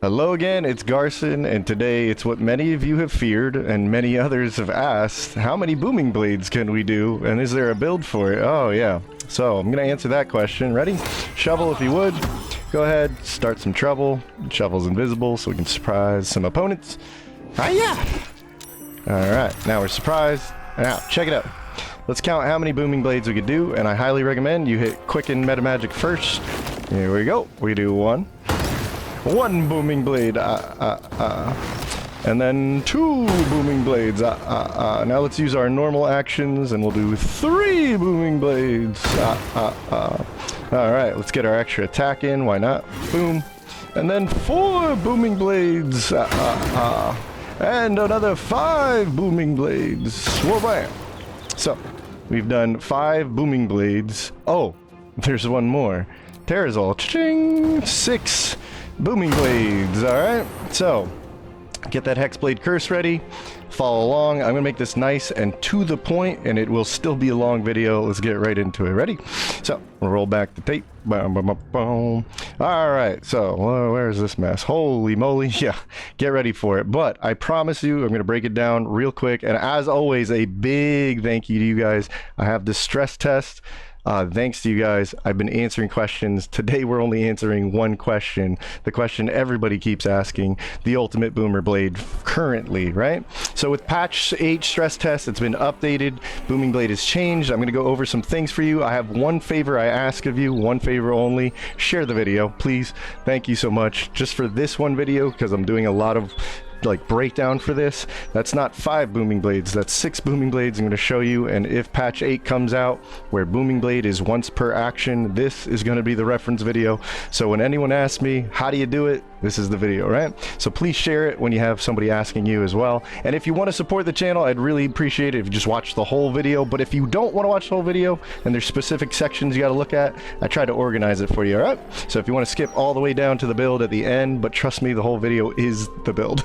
Hello again, it's Garson, and today it's what many of you have feared and many others have asked. How many booming blades can we do, and is there a build for it? Oh yeah, so I'm gonna answer that question. Ready? Shovel if you would. Go ahead, start some trouble. Shovel's invisible so we can surprise some opponents. Hiya! Alright, now we're surprised. Now, check it out. Let's count how many booming blades we could do, and I highly recommend you hit quicken metamagic first. Here we go. We do one booming blade, and then 2 booming blades, Now let's use our normal actions, and we'll do 3 booming blades, Alright, let's get our extra attack in, why not? Boom. And then 4 booming blades, and another 5 booming blades. Whoa, bam. So, we've done 5 booming blades. Oh, there's one more. Terrazol, cha-ching! 6 booming blades, alright? So, get that Hexblade Curse ready, follow along. I'm gonna make this nice and to the point, and it will still be a long video. Let's get right into it. Ready? So, we'll roll back the tape. Boom, boom, boom, boom. Alright, so, where's this mess? Holy moly, yeah, get ready for it. But, I promise you, I'm gonna break it down real quick, and as always, a big thank you to you guys. I have this stress test. Thanks to you guys, I've been answering questions. Today we're only answering one question. The question everybody keeps asking, the ultimate boomer blade currently, right? So with patch 8 stress test, it's been updated. Booming blade has changed. I'm gonna go over some things for you. I have one favor I ask of you, one favor only. Share the video, please. Thank you so much. Just for this one video, because I'm doing a lot of like breakdown for this. That's not 5 booming blades, that's 6 booming blades I'm going to show you. And if patch 8 comes out where booming blade is once per action, this is going to be the reference video. So when anyone asks me how do you do it, this is the video, right? So please share it when you have somebody asking you as well. And if you want to support the channel, I'd really appreciate it if you just watch the whole video. But if you don't want to watch the whole video and there's specific sections you got to look at, I try to organize it for you, all right? So if you want to skip all the way down to the build at the end, but trust me, the whole video is the build.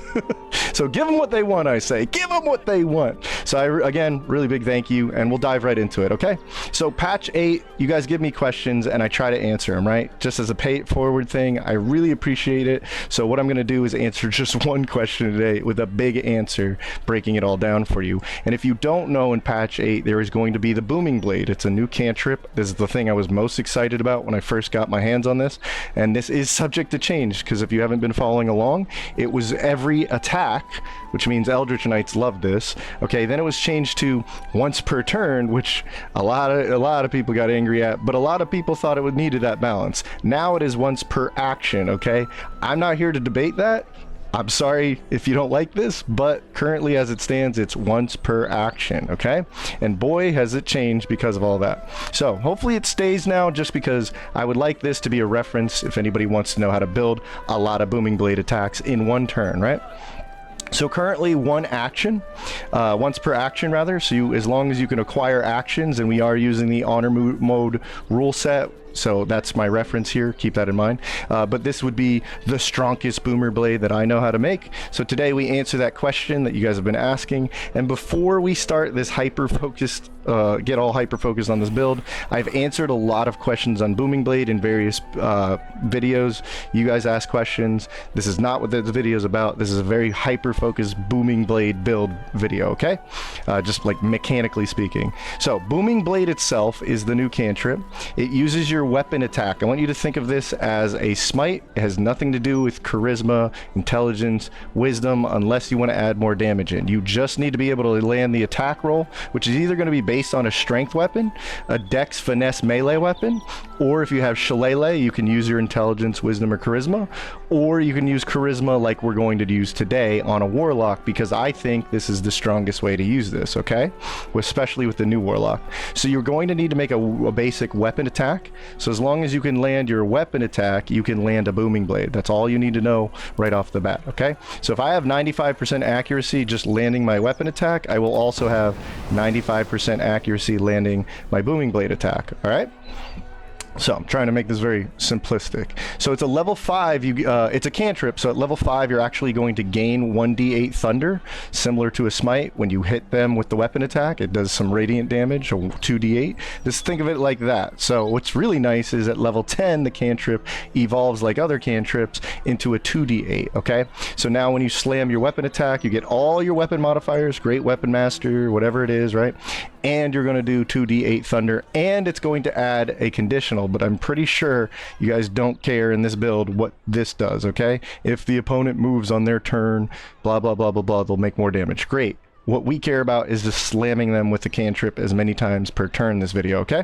So give them what they want, I say. Give them what they want. So again, really big thank you, and we'll dive right into it, okay? So patch 8, you guys give me questions, and I try to answer them, right? Just as a pay it forward thing, I really appreciate it. So what I'm going to do is answer just one question today with a big answer, breaking it all down for you. And if you don't know, in patch 8, there is going to be the booming blade. It's a new cantrip. This is the thing I was most excited about when I first got my hands on this. And this is subject to change, because if you haven't been following along, it was every attack, which means Eldritch Knights love this. Okay, then it was changed to once per turn, which a lot of people got angry at, but a lot of people thought it would needed that balance. Now it is once per action, okay? I'm not here to debate that. I'm sorry if you don't like this, but currently as it stands, it's once per action, okay? And boy, has it changed because of all that. So hopefully it stays now, just because I would like this to be a reference if anybody wants to know how to build a lot of booming blade attacks in one turn, right? So currently one action, once per action rather, so as long as you can acquire actions, and we are using the honor mode rule set, so that's my reference here, keep that in mind. But this would be the strongest boomer blade that I know how to make. So today we answer that question that you guys have been asking. And before we start this hyper-focused, get all hyper-focused on this build, I've answered a lot of questions on booming blade in various videos. You guys ask questions. This is not what the video is about. This is a very hyper-focused booming blade build video, okay? Just like mechanically speaking. So booming blade itself is the new cantrip. It uses your weapon attack. I want you to think of this as a smite. It has nothing to do with charisma, intelligence, wisdom, unless you want to add more damage in. You just need to be able to land the attack roll, which is either going to be based on a strength weapon, a dex finesse melee weapon, or if you have shillelagh, you can use your intelligence, wisdom, or charisma, or you can use charisma like we're going to use today on a warlock, because I think this is the strongest way to use this, okay? Especially with the new warlock. So you're going to need to make a basic weapon attack. So as long as you can land your weapon attack, you can land a booming blade. That's all you need to know right off the bat, okay? So if I have 95% accuracy just landing my weapon attack, I will also have 95% accuracy landing my booming blade attack, all right? So I'm trying to make this very simplistic. So it's a level 5, it's a cantrip, so at level 5 you're actually going to gain 1d8 thunder, similar to a smite. When you hit them with the weapon attack, it does some radiant damage, or 2d8. Just think of it like that. So what's really nice is at level 10, the cantrip evolves like other cantrips into a 2d8, okay? So now when you slam your weapon attack, you get all your weapon modifiers, Great Weapon Master, whatever it is, right? And you're going to do 2d8 thunder, and it's going to add a conditional, but I'm pretty sure you guys don't care in this build what this does, okay? If the opponent moves on their turn, blah, blah, blah, blah, blah, they'll make more damage. Great. What we care about is just slamming them with the cantrip as many times per turn in this video, okay?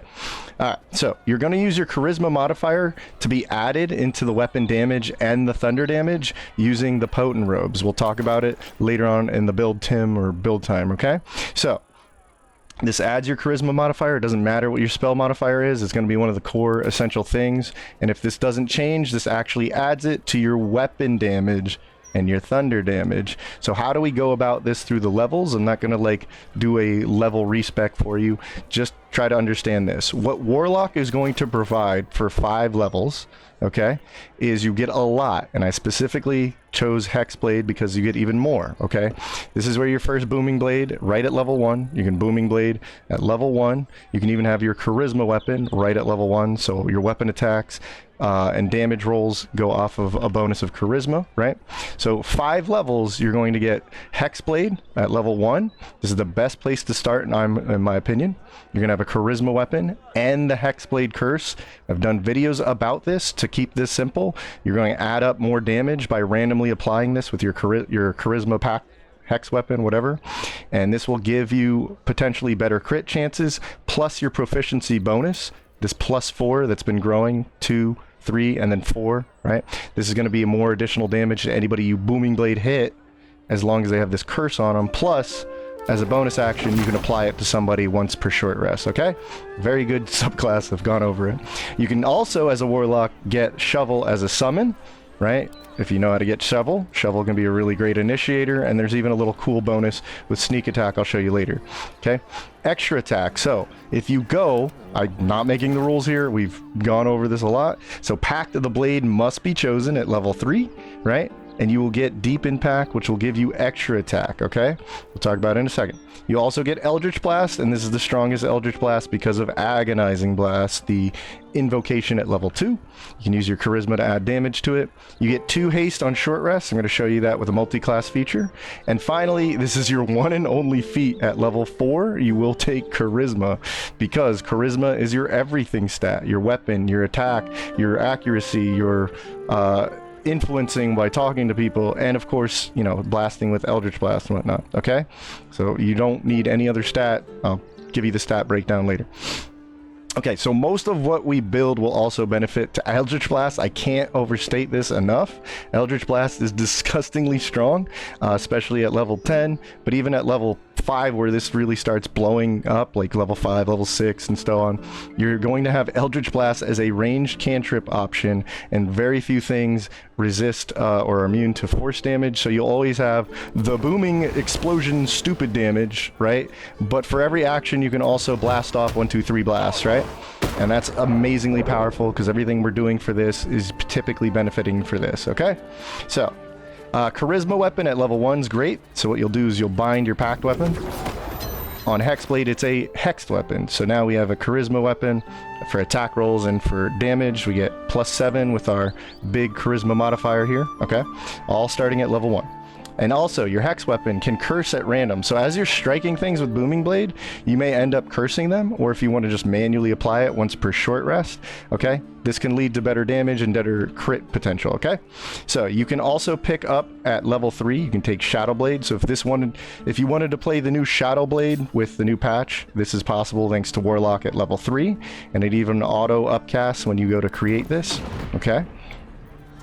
Alright, so you're going to use your charisma modifier to be added into the weapon damage and the thunder damage using the potent robes. We'll talk about it later on in the build Tim or build time, okay? So this adds your charisma modifier. It doesn't matter what your spell modifier is. It's going to be one of the core essential things. And if this doesn't change, this actually adds it to your weapon damage and your thunder damage. So how do we go about this through the levels? I'm not going to like do a level respec for you. Just try to understand this. What Warlock is going to provide for 5 levels, okay, is you get a lot, and I specifically chose Hexblade because you get even more, okay? This is where your first Booming Blade, right at level 1. You can Booming Blade at level 1. You can even have your Charisma weapon right at level 1, so your weapon attacks and damage rolls go off of a bonus of Charisma, right? So 5 levels, you're going to get Hexblade at level 1. This is the best place to start, in my opinion. You're going to have a Charisma weapon and the Hexblade Curse. I've done videos about this to keep this simple. You're going to add up more damage by randomly applying this with your Charisma pack, Hex weapon, whatever. And this will give you potentially better crit chances, plus your proficiency bonus. This +4 that's been growing, 2, 3, and then 4, right? This is going to be more additional damage to anybody you Booming Blade hit, as long as they have this curse on them. Plus, as a bonus action, you can apply it to somebody once per short rest, okay? Very good subclass. I've gone over it. You can also, as a Warlock, get Shovel as a summon, right? If you know how to get Shovel, Shovel can be a really great initiator, and there's even a little cool bonus with Sneak Attack I'll show you later, okay? Extra attack. So, if you go, I'm not making the rules here, we've gone over this a lot, so Pact of the Blade must be chosen at level 3, right? And you will get Deep Impact, which will give you extra attack, okay? We'll talk about it in a second. You also get Eldritch Blast, and this is the strongest Eldritch Blast because of Agonizing Blast, the invocation at level 2. You can use your Charisma to add damage to it. You get 2 haste on short rest. I'm going to show you that with a multi-class feature. And finally, this is your one and only feat at level 4. You will take Charisma, because Charisma is your everything stat, your weapon, your attack, your accuracy, your influencing by talking to people, and of course, you know, blasting with Eldritch Blast and whatnot, okay? So you don't need any other stat. I'll give you the stat breakdown later. Okay, so most of what we build will also benefit to Eldritch Blast. I can't overstate this enough. Eldritch Blast is disgustingly strong, especially at level 10, but even at level 5, where this really starts blowing up, like level 5, level 6, and so on, you're going to have Eldritch Blast as a ranged cantrip option, and very few things resist or are immune to force damage, so you'll always have the booming explosion stupid damage, right? But for every action, you can also blast off 1, 2, 3 blasts, right? And that's amazingly powerful, because everything we're doing for this is typically benefiting for this, okay? So, Charisma weapon at level 1 is great. So what you'll do is you'll bind your Pact weapon. On Hexblade, it's a Hexed weapon. So now we have a Charisma weapon for attack rolls, and for damage, we get +7 with our big Charisma modifier here, okay? All starting at level 1. And also, your Hex weapon can curse at random. So as you're striking things with Booming Blade, you may end up cursing them, or if you want to just manually apply it once per short rest, okay? This can lead to better damage and better crit potential, okay? So you can also pick up at level 3, you can take Shadow Blade. So if you wanted to play the new Shadow Blade with the new patch, this is possible thanks to Warlock at level 3, and it even auto upcasts when you go to create this, okay?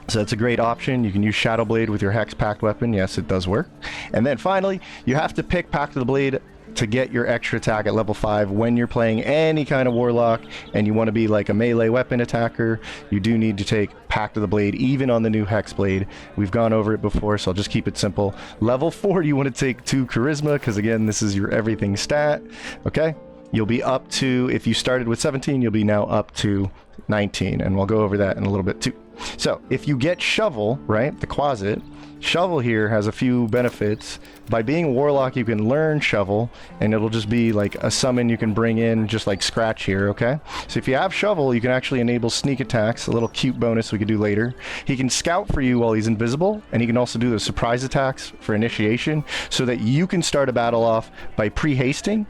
So that's a great option. You can use Shadow Blade with your Hex Pact weapon. Yes, it does work. And then finally, you have to pick Pact of the Blade to get your extra attack at level 5 when you're playing any kind of Warlock and you want to be like a melee weapon attacker. You do need to take Pact of the Blade, even on the new Hex Blade. We've gone over it before, so I'll just keep it simple. Level 4, you want to take 2 Charisma, because again, this is your everything stat, okay? you'll be up to, if you started with 17, you'll be now up to 19, and we'll go over that in a little bit too. So if you get Shovel, right, the Quasit, Shovel here has a few benefits. By being a Warlock, you can learn Shovel, and it'll just be like a summon you can bring in, just like Scratch here, okay? So if you have Shovel, you can actually enable sneak attacks, a little cute bonus we could do later. He can scout for you while he's invisible, and he can also do the surprise attacks for initiation, so that you can start a battle off by pre-hasting,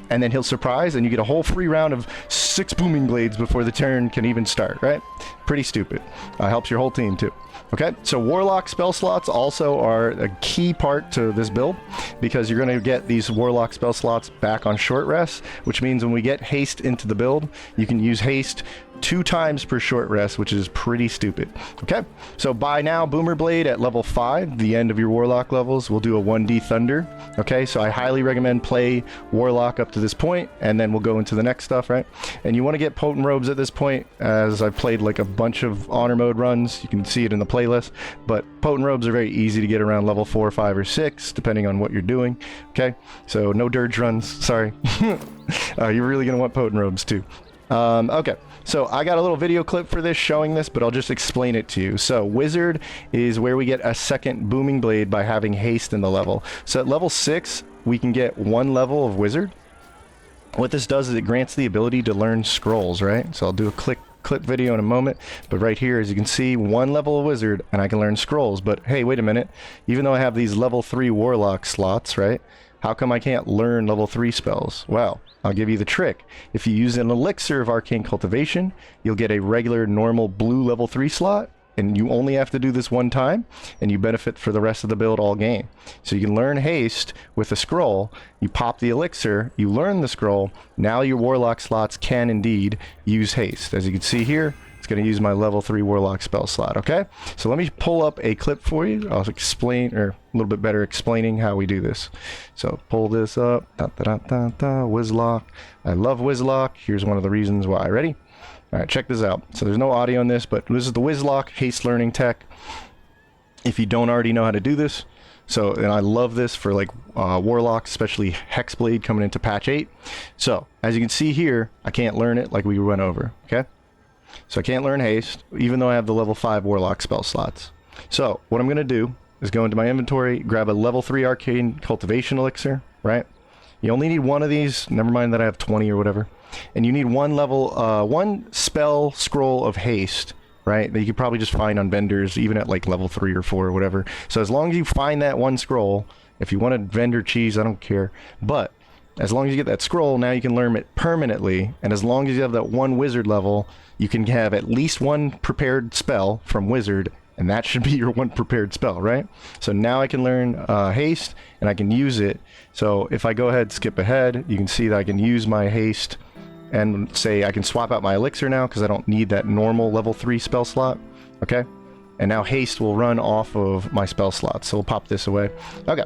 and then he'll surprise, and you get a whole free round of 6 Booming Blades before the turn can even start, right? Pretty stupid. Helps your whole team too. Okay, so Warlock spell slots also are a key part to this build, because you're going to get these Warlock spell slots back on short rest, which means when we get haste into the build, you can use haste 2 times per short rest, which is pretty stupid. Okay, so by now, Boomer Blade at level 5, the end of your Warlock levels, will do a 1D Thunder. Okay, so I highly recommend play Warlock up to this point, and then we'll go into the next stuff, right? And you want to get Potent Robes at this point, as I've played like a bunch of Honor Mode runs. You can see it in the playlist, but Potent Robes are very easy to get around level 4, 5, or 6, depending on what you're doing. Okay, so no Dirge runs, sorry. You're really going to want Potent Robes too. Okay, so I got a little video clip for this showing this, but I'll just explain it to you. So Wizard is where we get a second Booming Blade by having haste in the level. So at level 6, we can get 1 level of Wizard. What this does is it grants the ability to learn scrolls, right? So I'll do a clip video in a moment, but right here, as you can see, 1 level of Wizard, and I can learn scrolls. But hey, wait a minute, even though I have these level 3 Warlock slots, right? How come I can't learn level 3 spells? Well, I'll give you the trick. If you use an Elixir of Arcane Cultivation, you'll get a regular normal blue level 3 slot, and you only have to do this 1 time, and you benefit for the rest of the build all game. So you can learn haste with a scroll, you pop the elixir, you learn the scroll, now your Warlock slots can indeed use haste. As you can see here, it's going to use my level 3 Warlock spell slot, okay? So let me pull up a clip for you. I'll explain, or a little bit better explaining how we do this. So pull this up, Wizlock. I love Wizlock. Here's one of the reasons why. Ready? All right, check this out. So there's no audio in this, but this is the Wizlock haste learning tech. If you don't already know how to do this, so, and I love this for like Warlock, especially Hexblade coming into patch 8. So as you can see here, I can't learn it like we went over, okay? So I can't learn haste, even though I have the level 5 Warlock spell slots. So what I'm going to do is go into my inventory, grab a level 3 Arcane Cultivation Elixir, right? You only need 1 of these, never mind that I have 20 or whatever. And you need 1 level, 1 spell scroll of haste, right? That you could probably just find on vendors, even at like level 3 or 4 or whatever. So as long as you find that 1 scroll, if you want a vendor cheese, I don't care. But as long as you get that scroll, now you can learn it permanently. And as long as you have that 1 wizard level, you can have at least 1 prepared spell from wizard, and that should be your 1 prepared spell, right? So now I can learn haste, and I can use it. So if I go ahead, skip ahead, you can see that I can use my haste, and say I can swap out my elixir now, because I don't need that normal level 3 spell slot, okay? And now haste will run off of my spell slots, so we'll pop this away. Okay.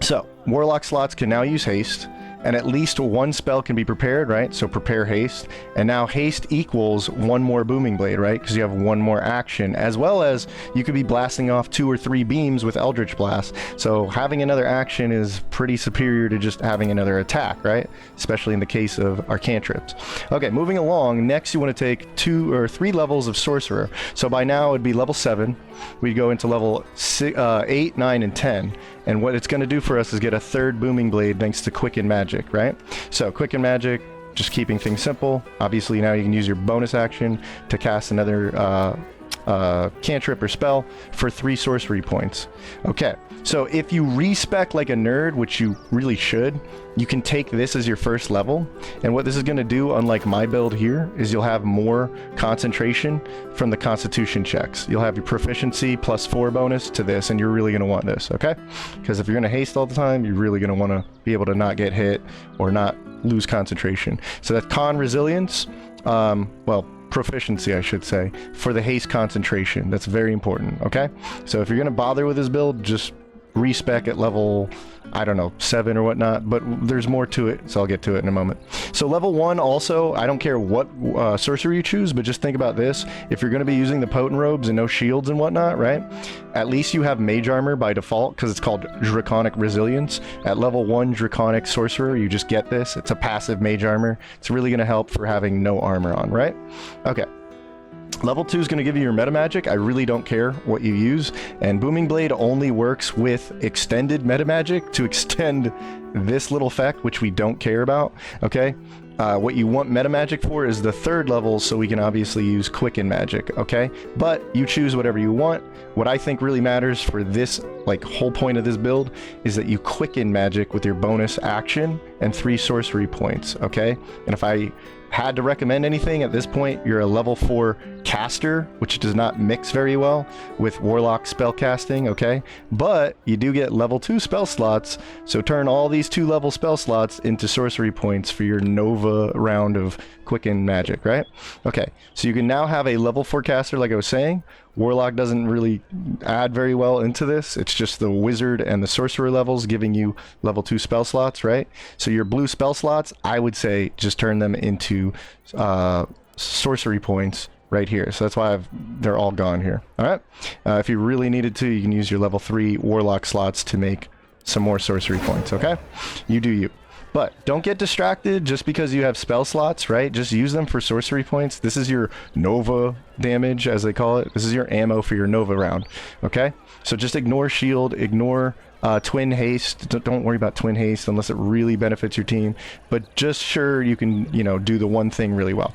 So, Warlock slots can now use haste, and at least 1 spell can be prepared, right? So prepare haste, and now haste equals 1 more Booming Blade, right? Because you have 1 more action, as well as you could be blasting off 2 or 3 beams with Eldritch Blast. So having another action is pretty superior to just having another attack, right? Especially in the case of Arcantrips. Okay, moving along, next you want to take 2 or 3 levels of Sorcerer. So by now it'd be level 7. We'd go into level 8, 9, and 10. And what it's going to do for us is get a 3rd Booming Blade thanks to Quicken Magic, right? So Quicken Magic, just keeping things simple. Obviously now you can use your bonus action to cast another cantrip or spell for 3 sorcery points. Okay, so if you respec like a nerd, which you really should, you can take this as your first level. And what this is going to do, unlike my build here, is you'll have more concentration from the constitution checks. You'll have your proficiency plus 4 bonus to this, and you're really going to want this, okay? Because if you're going to haste all the time, you're really going to want to be able to not get hit or not lose concentration. So that's con resilience, well, proficiency, I should say, for the haste concentration. That's very important, okay? So if you're going to bother with this build, just respec at level, I don't know, 7 or whatnot, but there's more to it, so I'll get to it in a moment. So level 1 also, I don't care what sorcerer you choose, but just think about this. If you're going to be using the potent robes and no shields and whatnot, right? At least you have mage armor by default, because it's called Draconic Resilience. At level 1 Draconic Sorcerer, you just get this. It's a passive mage armor. It's really going to help for having no armor on, right? Okay. Level 2 is going to give you your metamagic. I really don't care what you use. And Booming Blade only works with extended metamagic to extend this little effect, which we don't care about, okay? What you want metamagic for is the 3rd level, so we can obviously use Quicken Magic, okay? But you choose whatever you want. What I think really matters for this, like, whole point of this build is that you Quicken Magic with your bonus action and 3 sorcery points, okay? And if I had to recommend anything at this point, you're a level 4 caster, which does not mix very well with Warlock spell casting, okay? But you do get level 2 spell slots, so turn all these 2-level spell slots into sorcery points for your Nova round of Quicken Magic, right? Okay, so you can now have a level 4 caster, like I was saying. Warlock doesn't really add very well into this. It's just the wizard and the sorcerer levels giving you level 2 spell slots, right? So your blue spell slots, I would say just turn them into sorcery points right here. So that's why they're all gone here. All right. If you really needed to, you can use your level 3 warlock slots to make some more sorcery points. Okay, you do you. But don't get distracted just because you have spell slots, right? Just use them for sorcery points. This is your Nova damage, as they call it. This is your ammo for your Nova round, okay? So just ignore shield, ignore twin haste. Don't worry about twin haste unless it really benefits your team. But just sure you can, you know, do the one thing really well.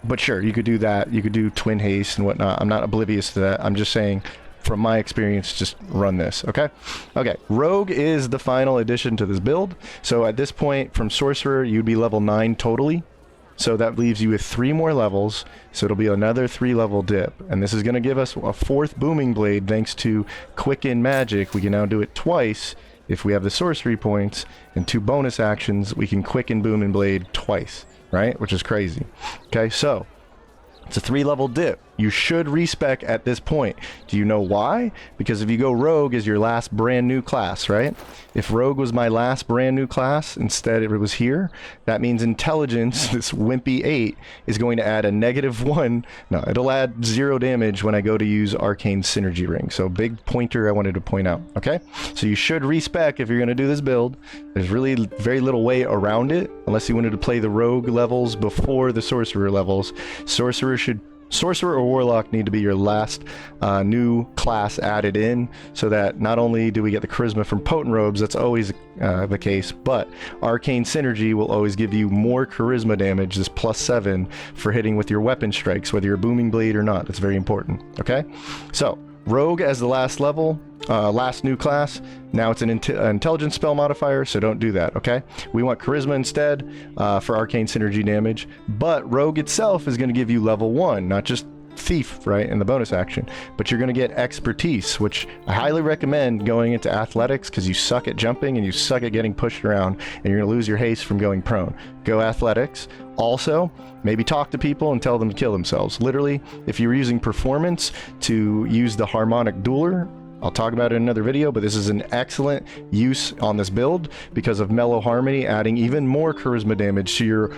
But sure, you could do that. You could do twin haste and whatnot. I'm not oblivious to that. I'm just saying, from my experience, just run this, okay? Okay, Rogue is the final addition to this build. So at this point, from Sorcerer, you'd be level 9 totally. So that leaves you with 3 more levels. So it'll be another 3-level dip. And this is going to give us a 4th Booming Blade thanks to Quicken Magic. We can now do it twice. If we have the sorcery points and 2 bonus actions, we can Quicken Booming Blade twice, right? Which is crazy. Okay, so it's a 3-level dip. You should respec at this point. Do you know why? Because if you go Rogue as your last brand new class, right? If Rogue was my last brand new class, instead it was here, that means Intelligence, this wimpy 8, is going to add a -1. No, it'll add 0 damage when I go to use Arcane Synergy Ring. So big pointer I wanted to point out, okay? So you should respec if you're going to do this build. There's really very little way around it, unless you wanted to play the Rogue levels before the Sorcerer levels. Sorcerer or Warlock need to be your last new class added in, so that not only do we get the charisma from potent robes, that's always the case, but Arcane Synergy will always give you more charisma damage, this +7 for hitting with your weapon strikes, whether you're Booming Blade or not. That's very important, okay? So Rogue as the last level, last new class. Now it's an intelligence spell modifier, so don't do that, okay? We want charisma instead for arcane synergy damage, but Rogue itself is going to give you level 1, not just thief, right, in the bonus action, but you're going to get expertise, which I highly recommend going into athletics, because you suck at jumping and you suck at getting pushed around, and you're going to lose your haste from going prone. Go athletics. Also, maybe talk to people and tell them to kill themselves. Literally, if you're using performance to use the harmonic dueler, I'll talk about it in another video, but this is an excellent use on this build because of Mellow Harmony adding even more charisma damage to your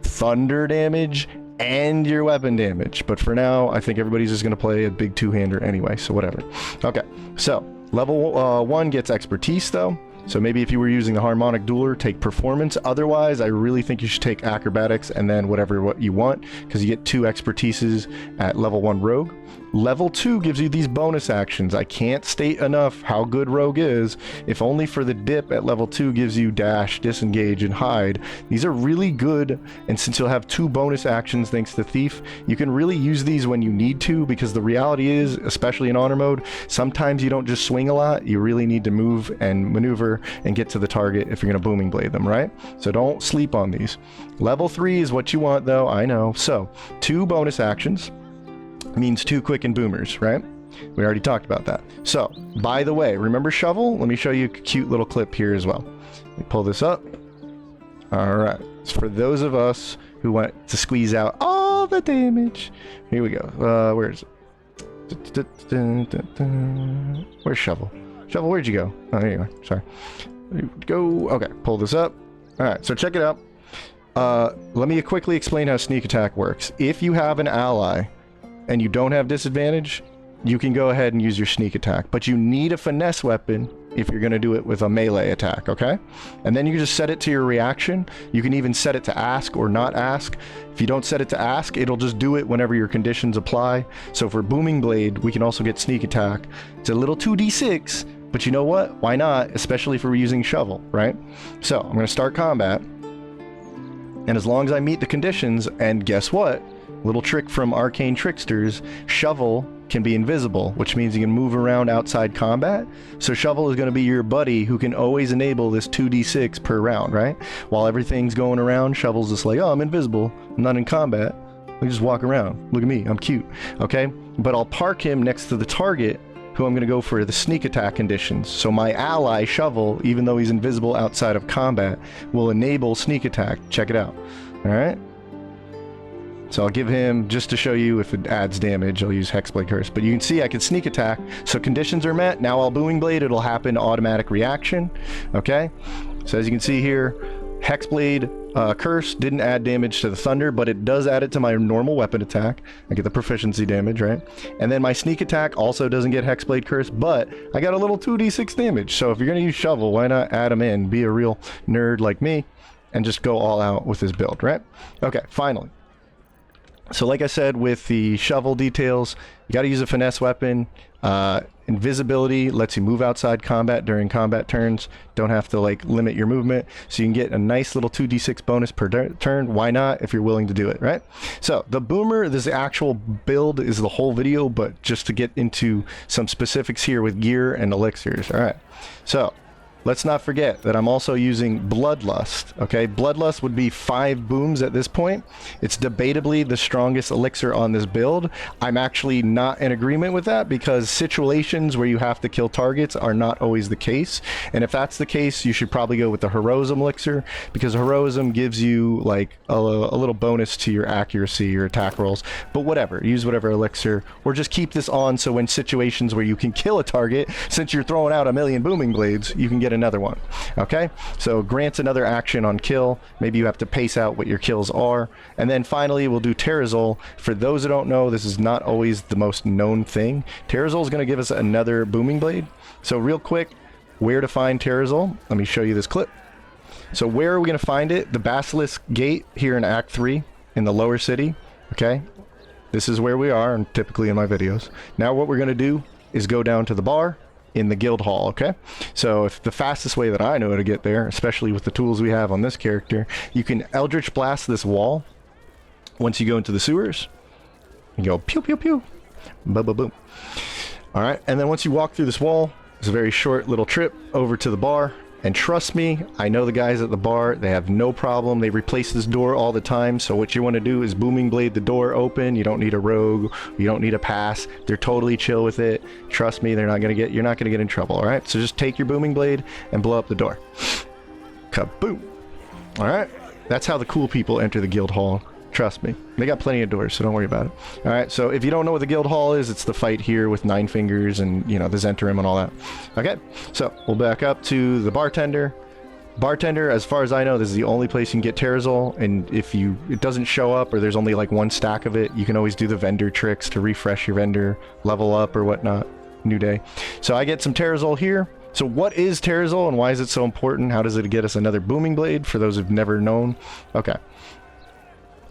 thunder damage and your weapon damage. But for now, I think everybody's just going to play a big 2-hander anyway, so whatever. Okay, so level 1 gets expertise though. So maybe if you were using the harmonic dueler, take performance. Otherwise, I really think you should take acrobatics and then what you want, because you get 2 expertises at level 1 Rogue. Level 2 gives you these bonus actions. I can't state enough how good Rogue is, if only for the dip at level 2 gives you dash, disengage, and hide. These are really good, and since you'll have 2 bonus actions thanks to Thief, you can really use these when you need to, because the reality is, especially in honor mode, sometimes you don't just swing a lot, you really need to move and maneuver and get to the target if you're going to Booming Blade them, right? So don't sleep on these. Level 3 is what you want though, I know. So 2 bonus actions means 2 quicken boomers, right? We already talked about that. So, by the way, remember shovel? Let me show you a cute little clip here as well. Let me pull this up. All right. It's for those of us who want to squeeze out all the damage. Here we go. Where is it? Where's shovel? Shovel, where'd you go? Oh, there you are. Sorry. Go. Okay, pull this up. All right, so check it out. Let me quickly explain how sneak attack works. If you have an ally and you don't have disadvantage, you can go ahead and use your sneak attack, but you need a finesse weapon if you're going to do it with a melee attack, okay? And then you just set it to your reaction. You can even set it to ask or not ask. If you don't set it to ask, it'll just do it whenever your conditions apply. So for Booming Blade, we can also get sneak attack. It's a little 2d6, but you know what? Why not? Especially if we're using shovel, right? So I'm going to start combat. And as long as I meet the conditions, and guess what? Little trick from arcane tricksters, shovel can be invisible, which means you can move around outside combat. So shovel is going to be your buddy who can always enable this 2d6 per round, right? While everything's going around, shovel's just like, oh, I'm invisible, I'm not in combat, I just walk around, look at me, I'm cute, okay? But I'll park him next to the target who I'm going to go for the sneak attack conditions. So my ally shovel, even though he's invisible outside of combat, will enable sneak attack. Check it out. All right, so I'll give him, just to show you if it adds damage, I'll use Hexblade Curse. But you can see I can sneak attack, so conditions are met. Now I'll Booming Blade, it'll happen automatic reaction, okay? So as you can see here, Hexblade Curse didn't add damage to the Thunder, but it does add it to my normal weapon attack. I get the proficiency damage, right? And then my sneak attack also doesn't get Hexblade Curse, but I got a little 2d6 damage. So if you're going to use Shovel, why not add them in? Be a real nerd like me and just go all out with this build, right? Okay, finally. So like I said, with the shovel details, you got to use a finesse weapon. Invisibility lets you move outside combat during combat turns. Don't have to like limit your movement. So you can get a nice little 2d6 bonus per turn. Why not if you're willing to do it, right? So the boomer, this actual build is the whole video, but just to get into some specifics here with gear and elixirs. All right. So let's not forget that I'm also using Bloodlust, okay? Bloodlust would be 5 booms at this point. It's debatably the strongest elixir on this build. I'm actually not in agreement with that because situations where you have to kill targets are not always the case. And if that's the case, you should probably go with the Heroism elixir because Heroism gives you like a little bonus to your accuracy, your attack rolls. But whatever, use whatever elixir, or just keep this on so in situations where you can kill a target, since you're throwing out a million Booming Blades, you can get another one. Okay, so grants another action on kill. Maybe you have to pace out what your kills are. And then finally we'll do Terrazol. For those who don't know, this is not always the most known thing. Terrazol is going to give us another Booming Blade. So real quick, where to find Terrazol? Let me show you this clip. So where are we going to find it? The Basilisk Gate here in Act 3 in the lower city. Okay, this is where we are, and typically in my videos. Now what we're going to do is go down to the bar in the guild hall, okay? So if the fastest way that I know to get there, especially with the tools we have on this character, you can Eldritch Blast this wall once you go into the sewers. You go pew pew pew, boom boom boom. All right, and then once you walk through this wall, it's a very short little trip over to the bar. And trust me, I know the guys at the bar, they have no problem. They replace this door all the time. So what you want to do is Booming Blade the door open. You don't need a rogue. You don't need a pass. They're totally chill with it. Trust me, they're not going to get, you're not going to get in trouble. All right. So just take your Booming Blade and blow up the door. Kaboom. All right. That's how the cool people enter the guild hall. Trust me. They got plenty of doors, so don't worry about it. All right, so if you don't know what the guild hall is, it's the fight here with 9 fingers and, you know, the Zentrum and all that. Okay, so we'll back up to the bartender. Bartender, as far as I know, this is the only place you can get Terrazol, and if it doesn't show up or there's only like 1 stack of it, you can always do the vendor tricks to refresh your vendor, level up or whatnot. New day. So I get some Terrazol here. So what is Terrazol and why is it so important? How does it get us another Booming Blade for those who've never known? Okay.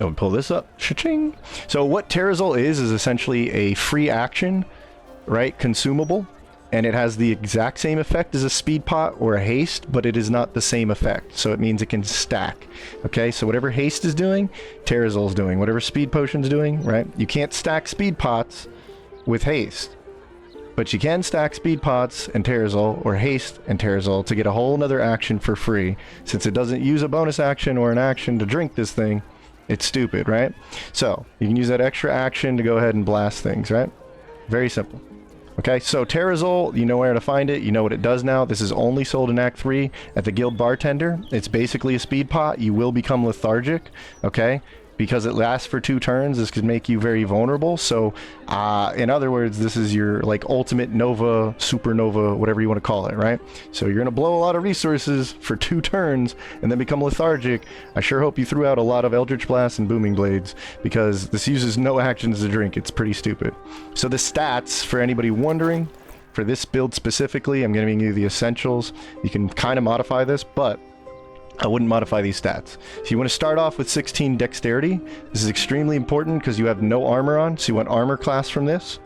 And we pull this up. Cha-ching. So what Terrazol is essentially a free action, right? Consumable. And it has the exact same effect as a speed pot or a haste, but it is not the same effect. So it means it can stack. Okay, so whatever haste is doing, Terrazol is doing. Whatever speed potion's doing, right? You can't stack speed pots with haste. But you can stack speed pots and Terrazol, or haste and Terrazol, to get a whole nother action for free. Since it doesn't use a bonus action or an action to drink this thing, it's stupid, right? So you can use that extra action to go ahead and blast things, right? Very simple. Okay, so Terrazol, you know where to find it. You know what it does now. This is only sold in Act 3 at the Guild Bartender. It's basically a speed pot. You will become lethargic, okay? because it lasts for 2 turns, this could make you very vulnerable. So in other words, this is your like ultimate Nova, Supernova, whatever you want to call it, right? So you're going to blow a lot of resources for 2 turns and then become lethargic. I sure hope you threw out a lot of Eldritch Blasts and Booming Blades, because this uses no actions to drink. It's pretty stupid. So the stats, for anybody wondering, for this build specifically, I'm giving you the essentials. You can kind of modify this, but I wouldn't modify these stats. So you want to start off with 16 dexterity. This is extremely important because you have no armor on, so you want armor class from this,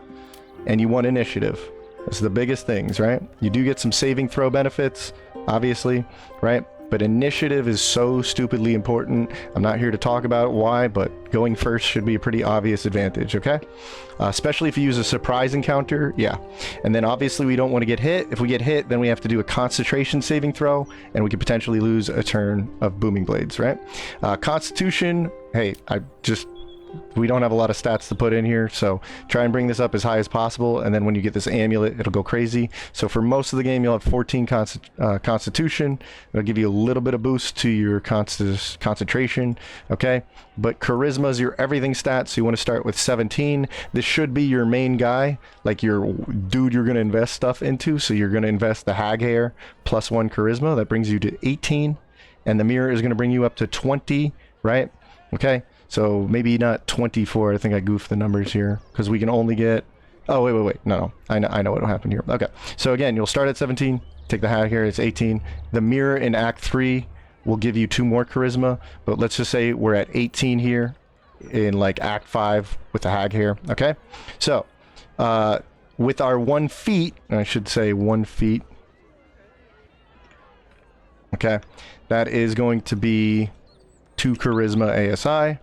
and you want initiative. That's the biggest things, right? You do get some saving throw benefits, obviously, right? But initiative is so stupidly important. I'm not here to talk about why, but going first should be a pretty obvious advantage, okay? Especially if you use a surprise encounter, yeah. And then obviously we don't want to get hit. If we get hit, then we have to do a concentration saving throw, and we could potentially lose a turn of Booming Blades, right? Constitution, hey, we don't have a lot of stats to put in here, so try and bring this up as high as possible, and then when you get this amulet, it'll go crazy. So for most of the game, you'll have 14 constitution. It'll give you a little bit of boost to your concentration, okay? But charisma is your everything stat, so you want to start with 17. This should be your main guy, like your dude you're going to invest stuff into. So you're going to invest the hag hair plus 1 charisma. That brings you to 18, and the mirror is going to bring you up to 20, right? Okay, so maybe not 24. I think I goofed the numbers here because we can only get... Oh, wait. No. I know what'll happen here. Okay, so again, you'll start at 17. Take the hat here. It's 18. The mirror in Act 3 will give you 2 more charisma. But let's just say we're at 18 here in like Act 5 with the hag here. Okay, so with our 1 feet, I should say 1 feet. Okay, that is going to be 2 charisma ASI,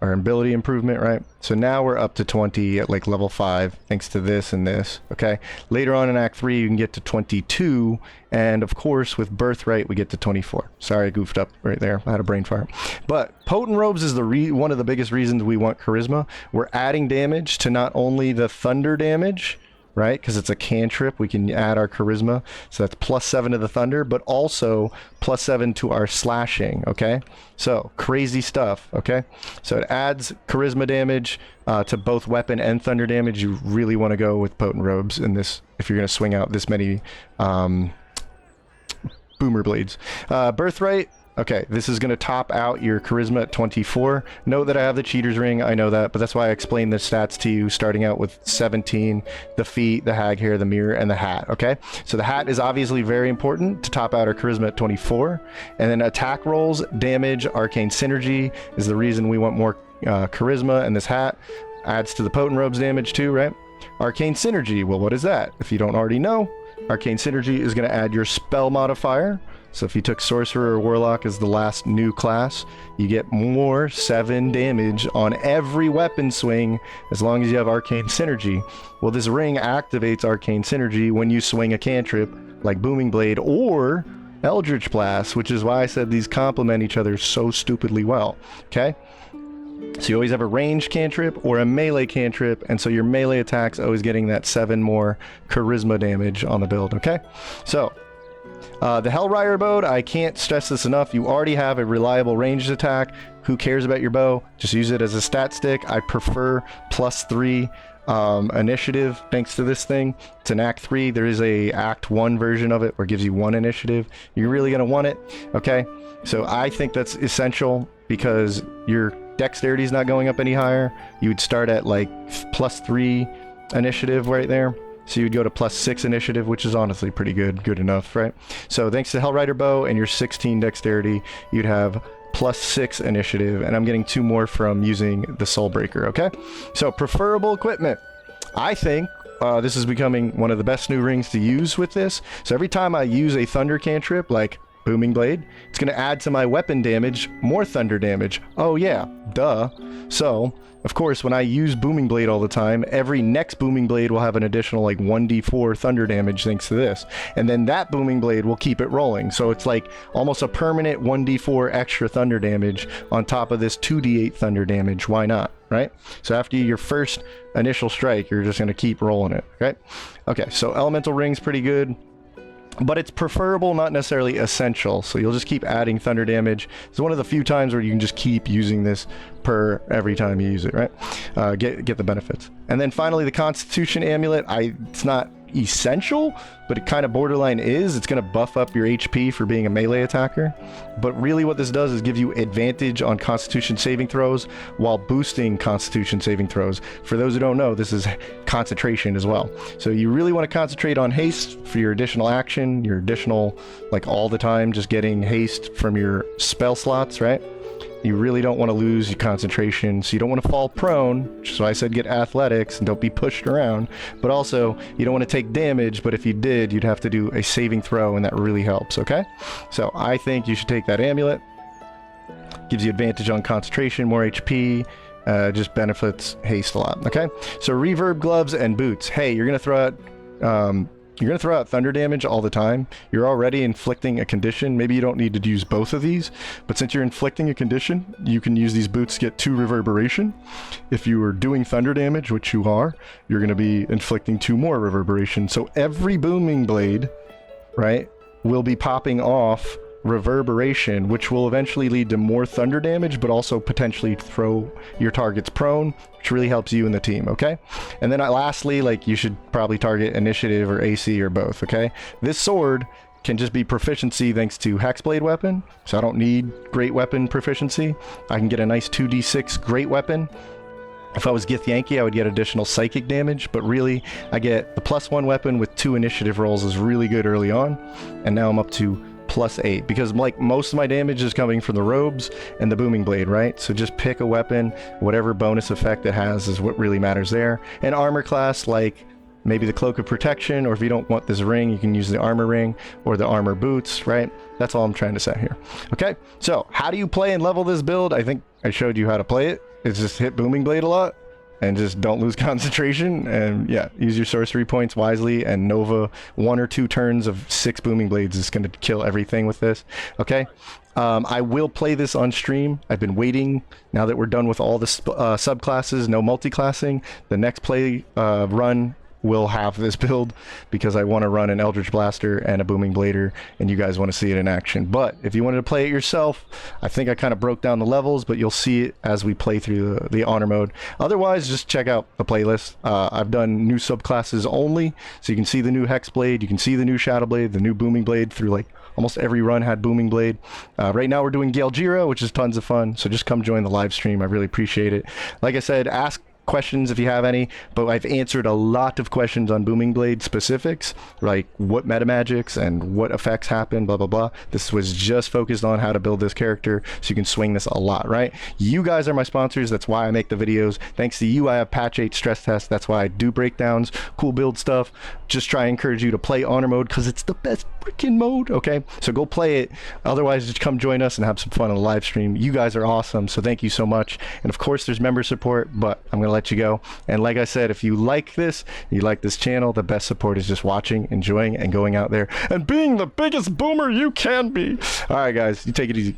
our ability improvement, right? So now we're up to 20 at like level 5 thanks to this and this, okay? Later on in Act 3 you can get to 22, and of course with Birthright we get to 24. Sorry, I goofed up right there. I had a brain fart. But Potent Robes is one of the biggest reasons we want charisma. We're adding damage to not only the thunder damage, right? Because it's a cantrip, we can add our charisma, so that's +7 to the thunder, but also +7 to our slashing, okay? So crazy stuff, okay? So it adds charisma damage to both weapon and thunder damage. You really want to go with Potent Robes in this if you're going to swing out this many Boomer Blades. Birthright. Okay, this is going to top out your charisma at 24. Note that I have the cheater's ring, I know that, but that's why I explained the stats to you, starting out with 17, the feet, the hag hair, the mirror, and the hat, okay? So the hat is obviously very important to top out our charisma at 24. And then attack rolls, damage, arcane synergy is the reason we want more charisma, and this hat adds to the Potent Robes damage too, right? Arcane synergy, well, what is that? If you don't already know, arcane synergy is going to add your spell modifier. So if you took Sorcerer or Warlock as the last new class, you get more 7 damage on every weapon swing as long as you have Arcane Synergy. Well, this ring activates Arcane Synergy when you swing a cantrip like Booming Blade or Eldritch Blast, which is why I said these complement each other so stupidly well, okay? So you always have a ranged cantrip or a melee cantrip, and so your melee attack's always getting that 7 more charisma damage on the build, okay? So... the Hellrider bow, I can't stress this enough. You already have a reliable ranged attack. Who cares about your bow? Just use it as a stat stick. I prefer +3 initiative thanks to this thing. It's an Act 3. There is a Act 1 version of it where it gives you 1 initiative. You're really going to want it, okay? So I think that's essential because your dexterity is not going up any higher. You would start at like +3 initiative right there. So you'd go to +6 initiative, which is honestly pretty good enough, right? So thanks to Hellrider bow and your 16 dexterity, you'd have +6 initiative, and I'm getting 2 more from using the Soulbreaker, okay? So preferable equipment. I think this is becoming one of the best new rings to use with this. So every time I use a thunder cantrip, like Booming Blade, it's going to add to my weapon damage more thunder damage. Oh yeah, duh. So, of course, when I use Booming Blade all the time, every next Booming Blade will have an additional like 1d4 thunder damage thanks to this. And then that Booming Blade will keep it rolling. So it's like almost a permanent 1d4 extra thunder damage on top of this 2d8 thunder damage. Why not, right? So after your first initial strike, you're just going to keep rolling it, right? Okay, so Elemental Ring's pretty good. but it's preferable, not necessarily essential. So you'll just keep adding thunder damage. It's one of the few times where you can just keep using this per every time you use it, right? Get the benefits. And then finally, the Constitution Amulet. It's not essential, but it kind of borderline is. It's going to buff up your HP for being a melee attacker. But really what this does is give you advantage on Constitution saving throws while boosting Constitution saving throws. For those who don't know, this is concentration as well. So you really want to concentrate on haste for your additional action, your additional, like all the time, just getting haste from your spell slots, right? You really don't want to lose your concentration, so you don't want to fall prone, which is why I said get athletics and don't be pushed around. But also, you don't want to take damage, but if you did, you'd have to do a saving throw, and that really helps, okay? So I think you should take that amulet. Gives you advantage on concentration, more HP, just benefits haste a lot, okay? So reverb gloves and boots. Hey, you're going to throw out... you're going to throw out thunder damage all the time. You're already inflicting a condition. Maybe you don't need to use both of these, but since you're inflicting a condition, you can use these boots to get 2 reverberation. If you are doing thunder damage, which you are, you're going to be inflicting 2 more reverberation. So every booming blade, right, will be popping off reverberation, which will eventually lead to more thunder damage, but also potentially throw your targets prone, which really helps you and the team, okay? And then lastly, like, you should probably target initiative or AC or both, okay? This sword can just be proficiency thanks to Hexblade weapon, so I don't need great weapon proficiency. I can get a nice 2d6 great weapon. If I was Githyanki, I would get additional psychic damage, but really, I get the +1 weapon with 2 initiative rolls is really good early on, and now I'm up to +8, because like most of my damage is coming from the robes and the booming blade, right? So just pick a weapon, whatever bonus effect it has is what really matters there. And armor class, like maybe the cloak of protection, or if you don't want this ring, you can use the armor ring or the armor boots, right? That's all I'm trying to say here. Okay, so how do you play and level this build? I think I showed you how to play it. It's just hit booming blade a lot and just don't lose concentration, and yeah, use your sorcery points wisely, and Nova 1 or 2 turns of 6 booming blades is going to kill everything with this, okay? I will play this on stream. I've been waiting, now that we're done with all the subclasses, no multi-classing, the next play run will have this build, because I want to run an Eldritch Blaster and a Booming Blader, and you guys want to see it in action. But if you wanted to play it yourself, I think I kind of broke down the levels, but you'll see it as we play through the honor mode. Otherwise, just check out the playlist. I've done new subclasses only, so you can see the new Hexblade, you can see the new Shadowblade, the new Booming Blade through like almost every run had Booming Blade. Right now we're doing Gael'Gira, which is tons of fun, so just come join the live stream. I really appreciate it. Like I said, ask questions if you have any, but I've answered a lot of questions on Booming Blade specifics, like what metamagics and what effects happen, blah blah blah. This was just focused on how to build this character so you can swing this a lot, right? You guys are my sponsors, that's why I make the videos. Thanks to you, I have patch 8 stress tests, that's why I do breakdowns, cool build stuff. Just try and encourage you to play honor mode, because it's the best freaking mode, okay? So go play it. Otherwise, just come join us and have some fun on the live stream. You guys are awesome, so thank you so much. And of course, there's member support, but I'm gonna let you go. And like I said, if you like this, you like this channel, the best support is just watching, enjoying, and going out there and being the biggest boomer you can be. All right, guys, you take it easy.